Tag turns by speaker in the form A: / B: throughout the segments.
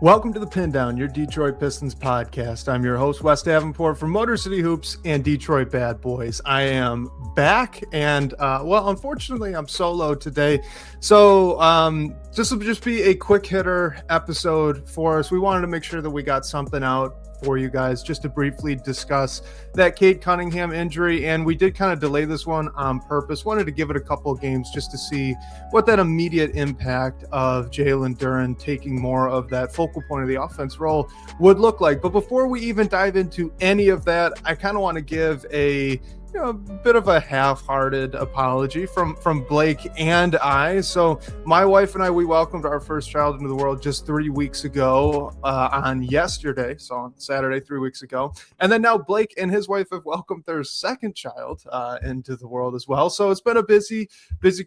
A: Welcome to the Pindown, your Detroit Pistons podcast. I'm your host, Wes Davenport from Motor City Hoops and Detroit Bad Boys. I am back, and unfortunately, I'm solo today. So this will just be a quick hitter episode for us. We wanted to make sure that we got something out for you guys just to briefly discuss that Cade Cunningham injury, and we did kind of delay this one on purpose. Wanted to give it a couple of games just to see what that immediate impact of Jalen Duren taking more of that focal point of the offense role would look like. But before we even dive into any of that, I kind of want to give a bit of a half-hearted apology from Blake and I. So my wife and I, we welcomed our first child into the world just 3 weeks ago on yesterday. So on Saturday, 3 weeks ago. And then now Blake and his wife have welcomed their second child into the world as well. So it's been a busy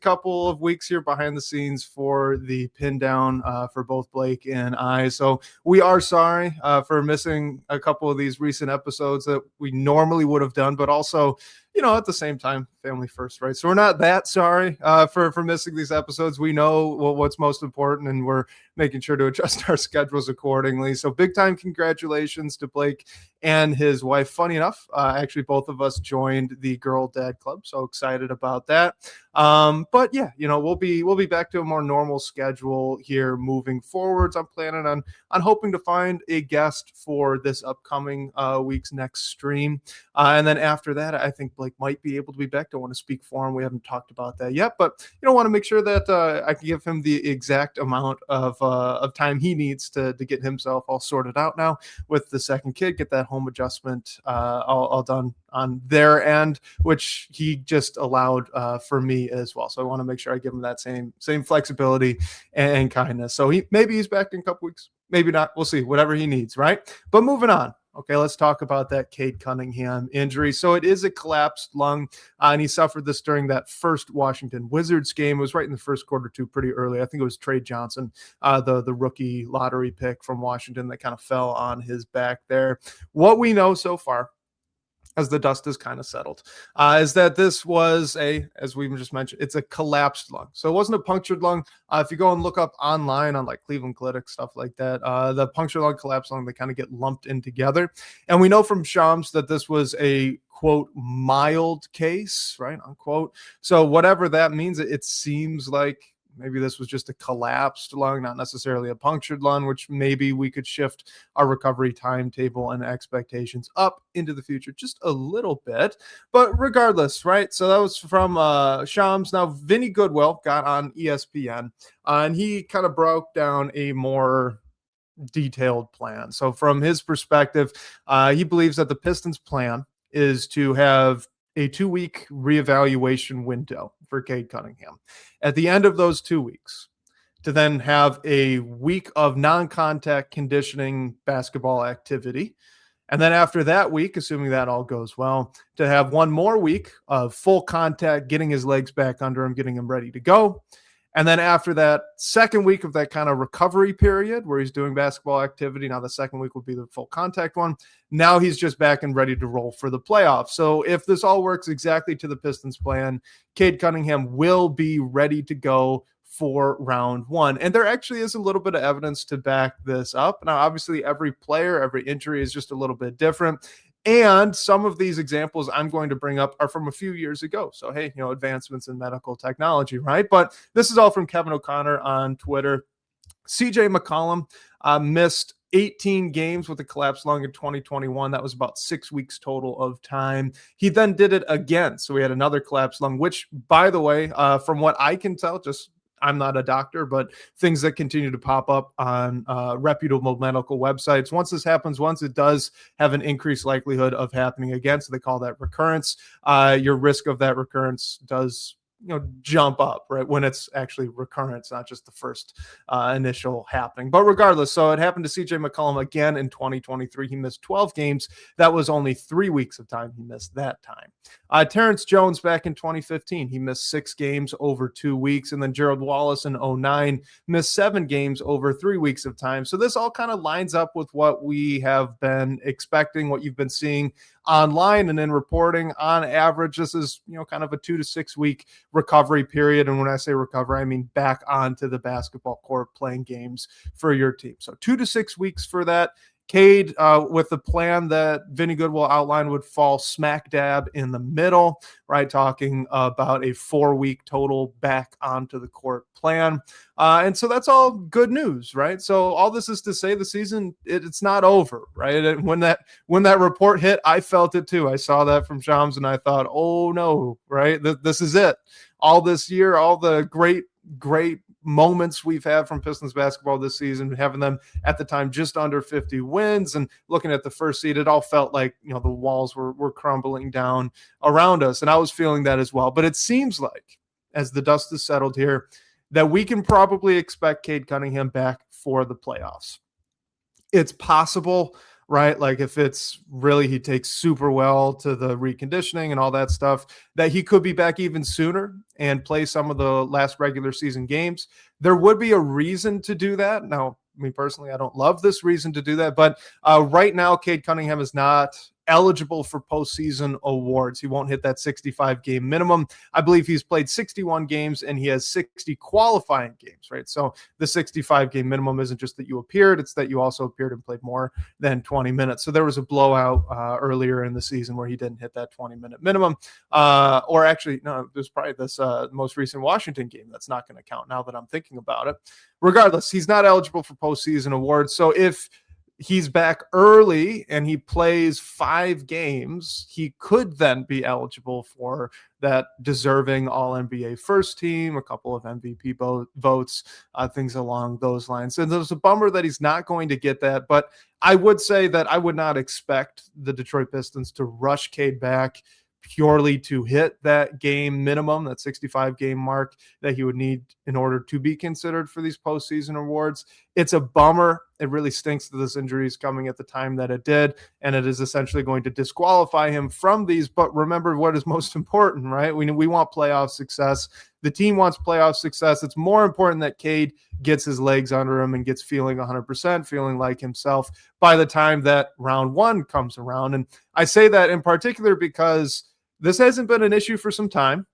A: couple of weeks here behind the scenes for the Pindown for both Blake and I. So we are sorry for missing a couple of these recent episodes that we normally would have done, but also, at the same time, family first, right? So we're not that sorry for missing these episodes. We know what's most important, and we're making sure to adjust our schedules accordingly. So big time congratulations to Blake and his wife. Funny enough, actually both of us joined the Girl Dad Club, so excited about that. But yeah, we'll be back to a more normal schedule here moving forwards. I'm planning on hoping to find a guest for this upcoming week's next stream, and then after that, I think Blake might be able to be back. Don't want to speak for him. We haven't talked about that yet, but want to make sure that I can give him the exact amount of time he needs to get himself all sorted out now with the second kid, get that home adjustment all done on their end, which he just allowed for me as well. So I want to make sure I give him that same flexibility and kindness. So maybe he's back in a couple weeks, maybe not. We'll see, whatever he needs, right? But moving on. Okay, let's talk about that Cade Cunningham injury. So it is a collapsed lung, and he suffered this during that first Washington Wizards game. It was right in the first quarter, too, pretty early. I think it was Trey Johnson, the rookie lottery pick from Washington, that kind of fell on his back there. What we know so far, as the dust is kind of settled, is that this was as we just mentioned, it's a collapsed lung. So it wasn't a punctured lung. If you go and look up online on like Cleveland Clinic, stuff like that, the punctured lung, collapsed lung, they kind of get lumped in together. And we know from Shams that this was a, quote, mild case, right, unquote. So whatever that means, it seems like maybe this was just a collapsed lung, not necessarily a punctured lung, which maybe we could shift our recovery timetable and expectations up into the future just a little bit. But regardless, right? So that was from Shams. Now, Vinny Goodwill got on ESPN, and he kind of broke down a more detailed plan. So from his perspective, he believes that the Pistons' plan is to have a 2-week reevaluation window for Cade Cunningham. At the end of those 2 weeks, to then have a week of non-contact conditioning basketball activity. And then after that week, assuming that all goes well, to have one more week of full contact, getting his legs back under him, getting him ready to go. And then after that second week of that kind of recovery period where he's doing basketball activity, now the second week will be the full contact one. Now he's just back and ready to roll for the playoffs. So if this all works exactly to the Pistons plan, Cade Cunningham will be ready to go for round one. And there actually is a little bit of evidence to back this up. Now, obviously, every player, every injury is just a little bit different. And some of these examples I'm going to bring up are from a few years ago. So, hey, advancements in medical technology, right? But this is all from Kevin O'Connor on Twitter. CJ McCollum missed 18 games with a collapsed lung in 2021. That was about 6 weeks total of time. He then did it again. So we had another collapsed lung, which, by the way, from what I can tell, I'm not a doctor, but things that continue to pop up on reputable medical websites. Once this happens once, it does have an increased likelihood of happening again. So they call that recurrence. Your risk of that recurrence does jump up, right, when it's actually recurrent. It's not just the first initial happening. But regardless, so it happened to CJ McCollum again in 2023. He missed 12 games. That was only 3 weeks of time he missed that time. Terrence Jones back in 2015, he missed 6 games over 2 weeks. And then Gerald Wallace in 2009 missed 7 games over 3 weeks of time. So this all kind of lines up with what we have been expecting, what you've been seeing online and in reporting. On average, this is kind of a 2 to 6 week recovery period. And when I say recovery, I mean back onto the basketball court playing games for your team. So 2 to 6 weeks for that. Cade, with the plan that Vinny Goodwill outlined, would fall smack dab in the middle, right? Talking about a 4-week total back onto the court plan. And so that's all good news, right? So all this is to say the season, it's not over, right? And when that report hit, I felt it too. I saw that from Shams and I thought, oh no, right? This is it. All this year, all the great moments we've had from Pistons basketball this season, having them at the time just under 50 wins and looking at the first seed, it all felt like, the walls were crumbling down around us. And I was feeling that as well. But it seems like, as the dust has settled here, that we can probably expect Cade Cunningham back for the playoffs. It's possible, right? Like if it's really, he takes super well to the reconditioning and all that stuff, that he could be back even sooner and play some of the last regular season games. There would be a reason to do that. Now, me personally, I don't love this reason to do that, but right now, Cade Cunningham is not eligible for postseason awards. He won't hit that 65 game minimum. I believe he's played 61 games and he has 60 qualifying games, right? So the 65 game minimum isn't just that you appeared, it's that you also appeared and played more than 20 minutes. So there was a blowout earlier in the season where he didn't hit that 20-minute minimum. Or actually, no, it was probably this most recent Washington game. That's not going to count now that I'm thinking about it. Regardless, he's not eligible for postseason awards. So if he's back early and he plays 5 games, he could then be eligible for that deserving All-NBA first team, a couple of MVP votes, things along those lines. And there's a bummer that he's not going to get that, but I would say that I would not expect the Detroit Pistons to rush Cade back purely to hit that game minimum, that 65 game mark that he would need in order to be considered for these postseason awards. It's a bummer. It really stinks that this injury is coming at the time that it did, and it is essentially going to disqualify him from these. But remember what is most important, right? We want playoff success. The team wants playoff success. It's more important that Cade gets his legs under him and gets feeling 100%, feeling like himself by the time that round 1 comes around. And I say that in particular because this hasn't been an issue for some time,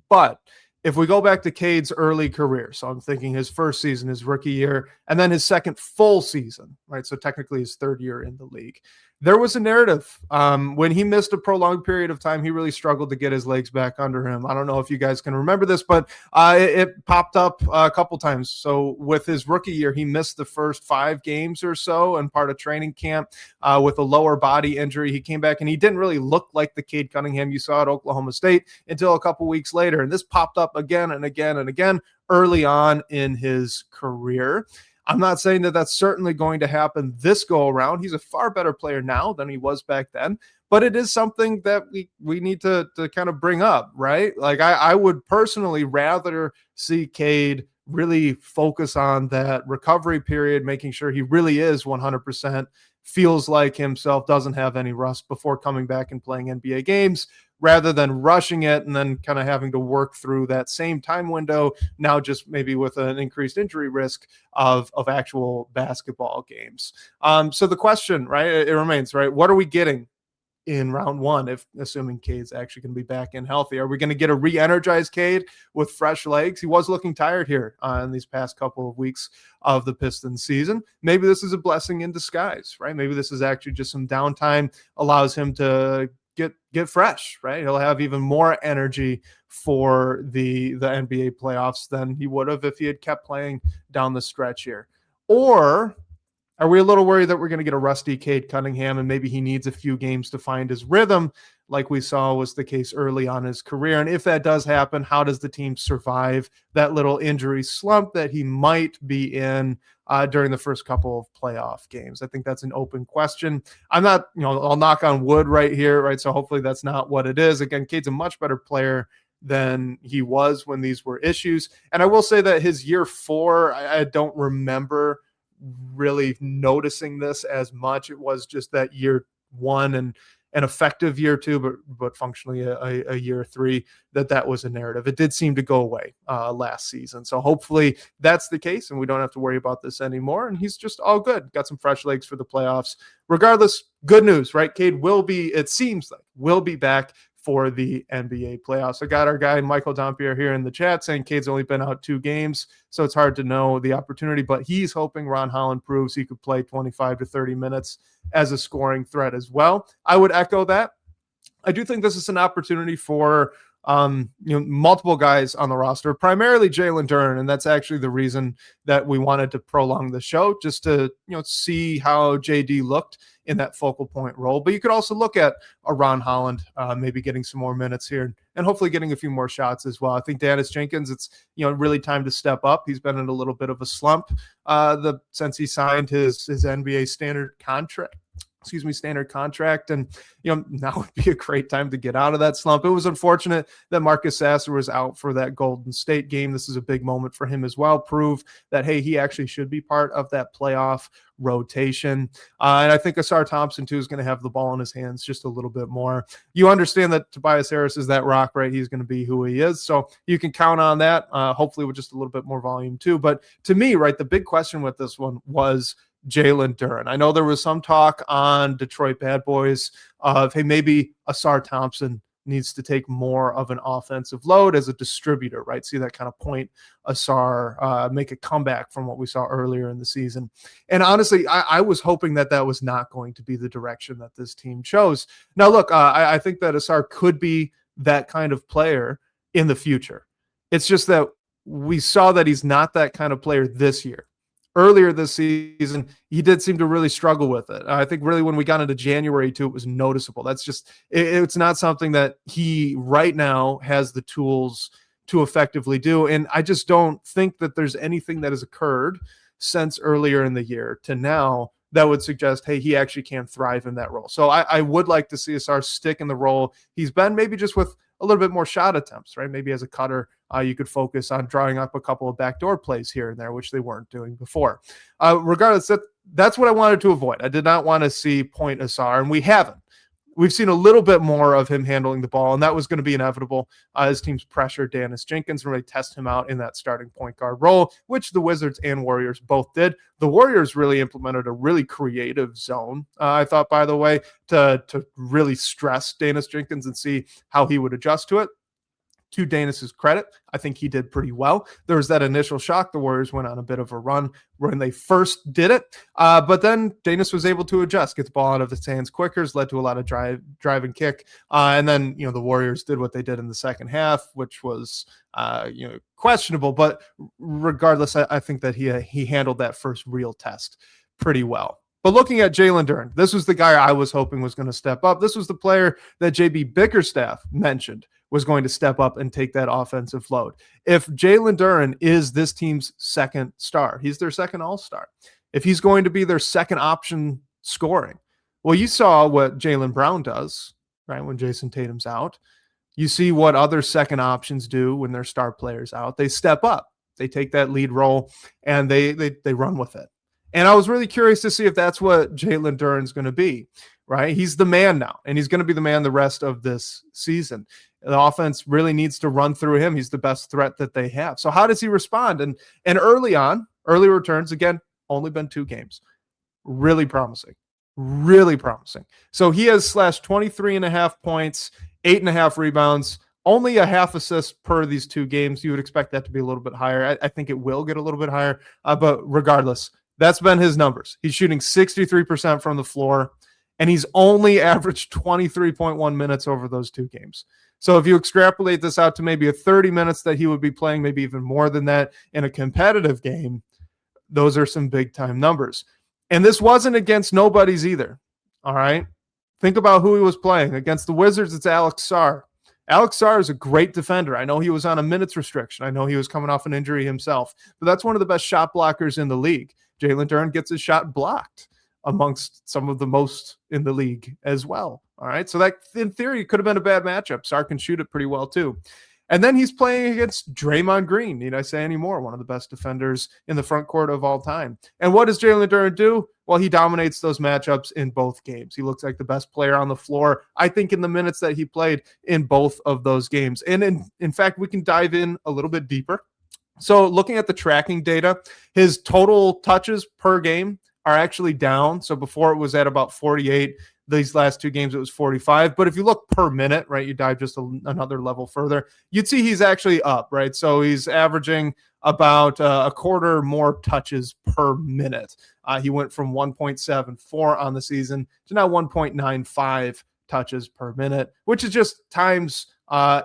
A: but if we go back to Cade's early career, so I'm thinking his first season, his rookie year, and then his second full season, right? So technically his third year in the league. There was a narrative. When he missed a prolonged period of time, he really struggled to get his legs back under him. I don't know if you guys can remember this, but it popped up a couple times. So with his rookie year, he missed the first 5 games or so and part of training camp with a lower body injury. He came back and he didn't really look like the Cade Cunningham you saw at Oklahoma State until a couple weeks later. And this popped up again and again and again early on in his career. I'm not saying that that's certainly going to happen this go around. He's a far better player now than he was back then, but it is something that we need to kind of bring up, right? Like I would personally rather see Cade really focus on that recovery period, making sure he really is 100%, feels like himself, doesn't have any rust before coming back and playing NBA games, rather than rushing it and then kind of having to work through that same time window, now just maybe with an increased injury risk of actual basketball games. So the question, right, it remains, right, what are we getting in round 1, if assuming Cade's actually going to be back and healthy? Are we going to get a re-energized Cade with fresh legs? He was looking tired here in these past couple of weeks of the Pistons season. Maybe this is a blessing in disguise, right? Maybe this is actually just some downtime, allows him to get fresh, right? He'll have even more energy for the NBA playoffs than he would have if he had kept playing down the stretch here. Or are we a little worried that we're going to get a rusty Cade Cunningham and maybe he needs a few games to find his rhythm, like we saw was the case early on in his career? And if that does happen, how does the team survive that little injury slump that he might be in during the first couple of playoff games? I think that's an open question. I'm not, I'll knock on wood right here, right? So hopefully that's not what it is. Again, Cade's a much better player than he was when these were issues. And I will say that his year 4, I don't remember really noticing this as much. It was just that year 1 and an effective year 2, but functionally a year 3, that was a narrative. It did seem to go away last season. So hopefully that's the case and we don't have to worry about this anymore. And he's just all good. Got some fresh legs for the playoffs. Regardless, good news, right? Cade will be, it seems like, will be back for the NBA playoffs. I got our guy Michael Dompier here in the chat saying Cade's only been out 2 games, so it's hard to know the opportunity, but he's hoping Ron Holland proves he could play 25 to 30 minutes as a scoring threat as well. I would echo that. I do think this is an opportunity for multiple guys on the roster, primarily Jalen Duren, and that's actually the reason that we wanted to prolong the show, just to see how JD looked in that focal point role. But you could also look at a Ron Holland maybe getting some more minutes here and hopefully getting a few more shots as well. I think Dennis Jenkins, it's really time to step up. He's been in a little bit of a slump since he signed his NBA standard contract. And now would be a great time to get out of that slump. It was unfortunate that Marcus Sasser was out for that Golden State game. This is a big moment for him as well. Prove that, hey, he actually should be part of that playoff rotation. And I think Asar Thompson too is going to have the ball in his hands just a little bit more. You understand that Tobias Harris is that rock, right? He's going to be who he is. So you can count on that, hopefully with just a little bit more volume too. But to me, right, the big question with this one was Jalen Duren. I know there was some talk on Detroit Bad Boys of, hey, maybe Asar Thompson needs to take more of an offensive load as a distributor, right? See that kind of point Asar make a comeback from what we saw earlier in the season. And honestly, I was hoping that was not going to be the direction that this team chose. Now, look, I think that Asar could be that kind of player in the future. It's just that we saw that he's not that kind of player this year. Earlier this season, he did seem to really struggle with it. I think really when we got into January too, it was noticeable. That's just, it's not something that he right now has the tools to effectively do. And I just don't think that there's anything that has occurred since earlier in the year to now that would suggest, hey, he actually can thrive in that role. So I would like to see Asar stick in the role he's been, maybe just with a little bit more shot attempts, right? Maybe as a cutter, you could focus on drawing up a couple of backdoor plays here and there, which they weren't doing before. Regardless, that's what I wanted to avoid. I did not want to see point Asar, and we haven't. We've seen a little bit more of him handling the ball, and that was going to be inevitable as teams pressured Dennis Jenkins and really test him out in that starting point guard role, which the Wizards and Warriors both did. The Warriors really implemented a really creative zone, I thought, by the way, to really stress Dennis Jenkins and see how he would adjust to it. To Danis's credit, I think he did pretty well. There was that initial shock. The Warriors went on a bit of a run when they first did it, but then Danis was able to adjust, get the ball out of his hands quicker, led to a lot of drive and kick. And then, the Warriors did what they did in the second half, which was, questionable. But regardless, I think that he handled that first real test pretty well. But looking at Jalen Duren, this was the guy I was hoping was going to step up. This was the player that JB Bickerstaff mentioned was going to step up and take that offensive load. If Jalen Duren is this team's second star, he's their second all-star. If he's going to be their second option scoring, well, you saw what Jaylen Brown does, right, when Jason Tatum's out. You see what other second options do when their star player's out. They step up. They take that lead role, and they run with it. And I was really curious to see if that's what Jalen Duren's going to be, right? He's the man now, and he's going to be the man the rest of this season. The offense really needs to run through him. He's the best threat that they have. So how does he respond? And early returns, again, only been 2 games. Really promising. So he has slashed 23.5 points, 8.5 rebounds, only a half assist per these 2 games. You would expect that to be a little bit higher. I think it will get a little bit higher, but regardless, that's been his numbers. He's shooting 63% from the floor, and he's only averaged 23.1 minutes over those 2 games. So if you extrapolate this out to maybe a 30 minutes that he would be playing, maybe even more than that in a competitive game, those are some big-time numbers. And this wasn't against nobodies either, all right? Think about who he was playing. Against the Wizards, it's Alex Sarr. Alex Sarr is a great defender. I know he was on a minutes restriction. I know he was coming off an injury himself, but that's one of the best shot blockers in the league. Jalen Duren gets his shot blocked amongst some of the most in the league as well. All right. So that in theory could have been a bad matchup. Sarr can shoot it pretty well too. And then he's playing against Draymond Green. Need I say any more? One of the best defenders in the front court of all time. And what does Jalen Duren do? Well, he dominates those matchups in both games. He looks like the best player on the floor, I think, in the minutes that he played in both of those games. And in fact, we can dive in a little bit deeper. So looking at the tracking data, his total touches per game are actually down. So before it was at about 48. These last two games, it was 45. But if you look per minute, right, you dive just another level further, you'd see he's actually up, right? So he's averaging about a quarter more touches per minute. He went from 1.74 on the season to now 1.95 touches per minute, which is just times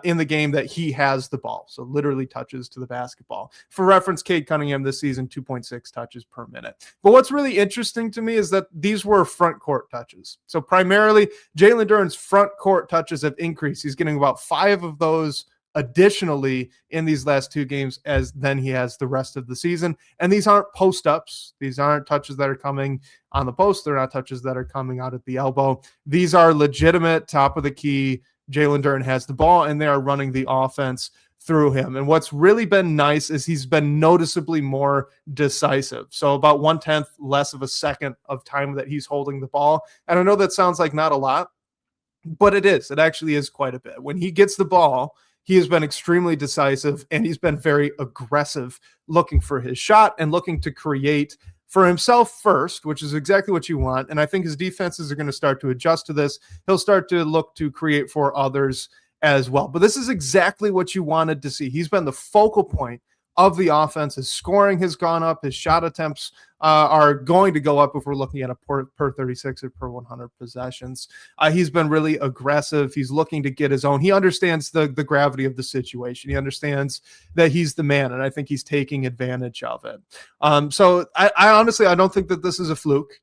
A: in the game that he has the ball. So literally touches to the basketball. For reference, Cade Cunningham this season, 2.6 touches per minute. But what's really interesting to me is that these were front court touches. So primarily Jalen Duren's front court touches have increased. He's getting about 5 of those additionally in these last 2 games as then he has the rest of the season. And these aren't post-ups. These aren't touches that are coming on the post. They're not touches that are coming out at the elbow. These are legitimate top of the key. Jalen Duren has the ball and they are running the offense through him. And what's really been nice is he's been noticeably more decisive. So about 1/10 less of a second of time that he's holding the ball. And I know that sounds like not a lot, but it is. It actually is quite a bit. When he gets the ball, he has been extremely decisive and he's been very aggressive, looking for his shot and looking to create for himself first, which is exactly what you want. And I think his defenses are going to start to adjust to this. He'll start to look to create for others as well. But this is exactly what you wanted to see. He's been the focal point of the offense. His scoring has gone up. His shot attempts are going to go up if we're looking at a per 36 or per 100 possessions. He's been really aggressive. He's looking to get his own. He understands the gravity of the situation. He understands that he's the man, and I think he's taking advantage of it. So I honestly, I don't think that this is a fluke.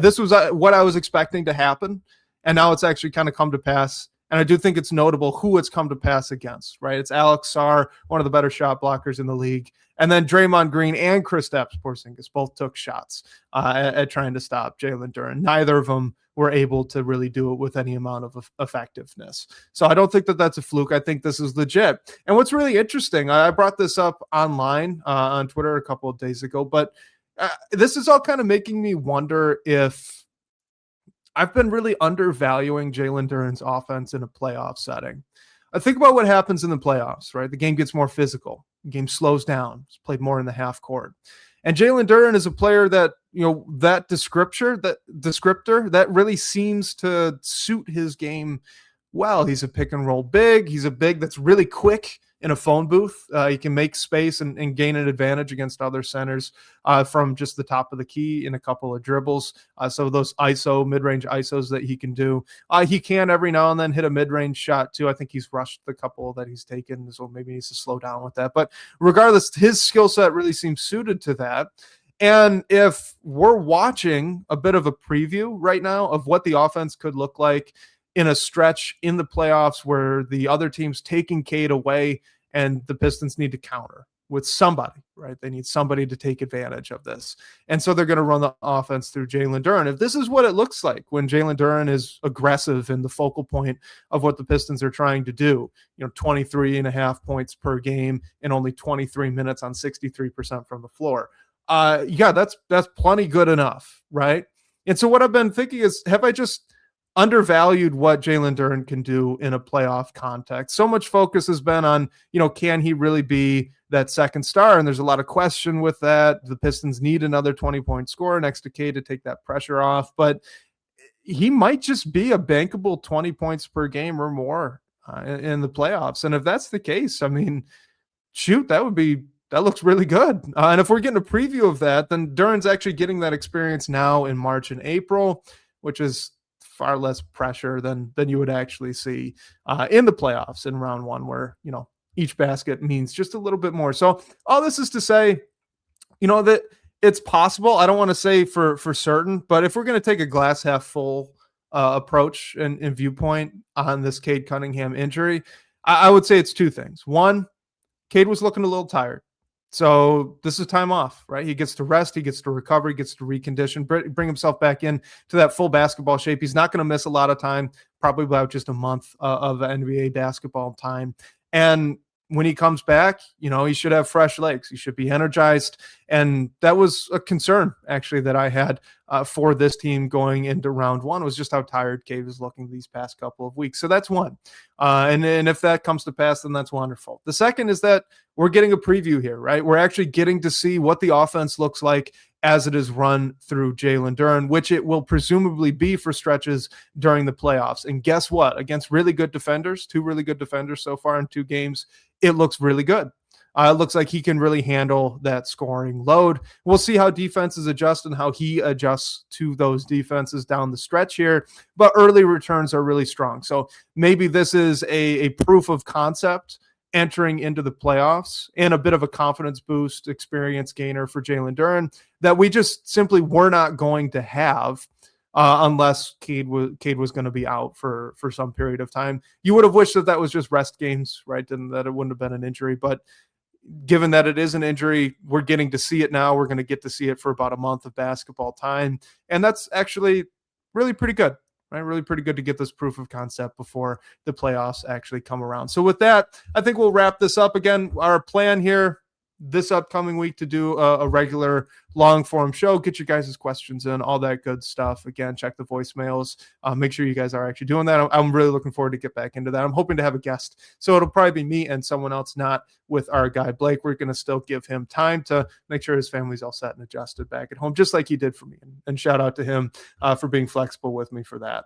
A: This was what I was expecting to happen, and now it's actually kind of come to pass. And I do think it's notable who it's come to pass against, right? It's Alex Sarr, one of the better shot blockers in the league. And then Draymond Green and Kristaps Porzingis both took shots at trying to stop Jalen Duren. Neither of them were able to really do it with any amount of effectiveness. So I don't think that that's a fluke. I think this is legit. And what's really interesting, I brought this up online on Twitter a couple of days ago, but this is all kind of making me wonder if I've been really undervaluing Jalen Duren's offense in a playoff setting. I think about what happens in the playoffs, right? The game gets more physical. The game slows down. It's played more in the half court. And Jalen Duren is a player that, that descriptor that really seems to suit his game well. He's a pick and roll big. He's a big that's really quick in a phone booth. He can make space and gain an advantage against other centers from just the top of the key in a couple of dribbles. So those mid-range ISOs that he can do. He can every now and then hit a mid-range shot too. I think he's rushed the couple that he's taken, so maybe he needs to slow down with that. But regardless, his skill set really seems suited to that. And if we're watching a bit of a preview right now of what the offense could look like in a stretch in the playoffs where the other team's taking Cade away and the Pistons need to counter with somebody, right? They need somebody to take advantage of this. And so they're going to run the offense through Jalen Duren. If this is what it looks like when Jalen Duren is aggressive and the focal point of what the Pistons are trying to do, 23.5 points per game in only 23 minutes on 63% from the floor. That's plenty good enough, right? And so what I've been thinking is, have I just undervalued what Jalen Duren can do in a playoff context? So much focus has been on, can he really be that second star? And there's a lot of question with that. The Pistons need another 20-point scorer next to Cade to take that pressure off, but he might just be a bankable 20 points per game or more in the playoffs. And if that's the case, I mean, shoot, that looks really good. And if we're getting a preview of that, then Duren's actually getting that experience now in March and April, which is far less pressure than you would actually see in the playoffs in round one, where, each basket means just a little bit more. So all this is to say, that it's possible. I don't want to say for certain, but if we're going to take a glass half full approach and viewpoint on this Cade Cunningham injury, I would say it's two things. One, Cade was looking a little tired. So this is time off, right? He gets to rest, he gets to recover, he gets to recondition, bring himself back in to that full basketball shape. He's not going to miss a lot of time, probably about just a month of NBA basketball time. And when he comes back, he should have fresh legs. He should be energized. And that was a concern, actually, that I had for this team going into round one, was just how tired Cade was looking these past couple of weeks. So that's one. And if that comes to pass, then that's wonderful. The second is that we're getting a preview here, right? We're actually getting to see what the offense looks like as it is run through Jalen Duren, which it will presumably be for stretches during the playoffs. And guess what? Against really good defenders, 2 really good defenders so far in 2 games, it looks really good. It looks like he can really handle that scoring load. We'll see how defenses adjust and how he adjusts to those defenses down the stretch here. But early returns are really strong. So maybe this is a proof of concept entering into the playoffs and a bit of a confidence boost, experience gainer for Jalen Duren that we just simply were not going to have unless Cade was going to be out for some period of time. You would have wished that was just rest games, right? And that it wouldn't have been an injury. But given that it is an injury, we're getting to see it now. We're going to get to see it for about a month of basketball time. And that's actually really pretty good, right? Really pretty good to get this proof of concept before the playoffs actually come around. So with that, I think we'll wrap this up. Again, our plan here this upcoming week to do a regular long form show, get you guys' questions in, all that good stuff. Again, check the voicemails. Make sure you guys are actually doing that. I'm really looking forward to get back into that. I'm hoping to have a guest. So it'll probably be me and someone else, not with our guy, Blake. We're going to still give him time to make sure his family's all set and adjusted back at home, just like he did for me. And shout out to him for being flexible with me for that.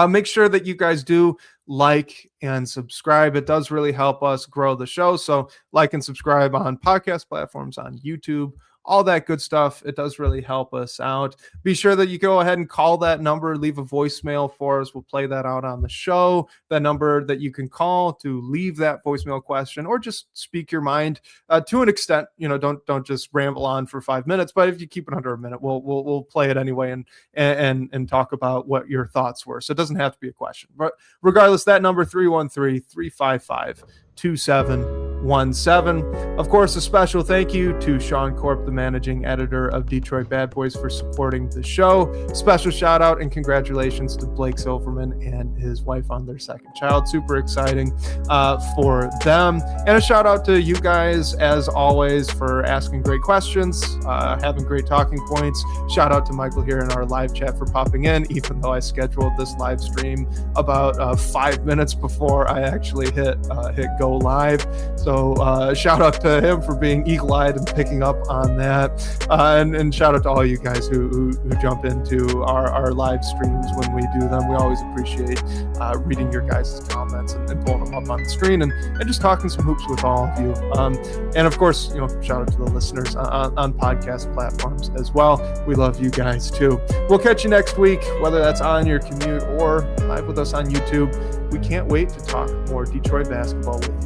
A: Make sure that you guys do like and subscribe. It does really help us grow the show. So like and subscribe on podcast platforms, on YouTube, all that good stuff. It does really help us out. Be sure that you go ahead and call that number, leave a voicemail for us. We'll play that out on the show. That number that you can call to leave that voicemail question or just speak your mind to an extent. Don't just ramble on for 5 minutes, but if you keep it under a minute, we'll play it anyway and talk about what your thoughts were. So it doesn't have to be a question, but regardless, that number 313-355-2717. Of course, a special thank you to Sean Corp, the managing editor of Detroit Bad Boys, for supporting the show. Special shout out and congratulations to Blake Silverman and his wife on their second child. Super exciting for them. And a shout out to you guys, as always, for asking great questions, having great talking points. Shout out to Michael here in our live chat for popping in, even though I scheduled this live stream about 5 minutes before I actually hit go live. So shout out to him for being eagle-eyed and picking up on that. And shout out to all you guys who jump into our live streams when we do them. We always appreciate reading your guys' comments and pulling them up on the screen and just talking some hoops with all of you. And of course, shout out to the listeners on podcast platforms as well. We love you guys too. We'll catch you next week, whether that's on your commute or live with us on YouTube. We can't wait to talk more Detroit basketball with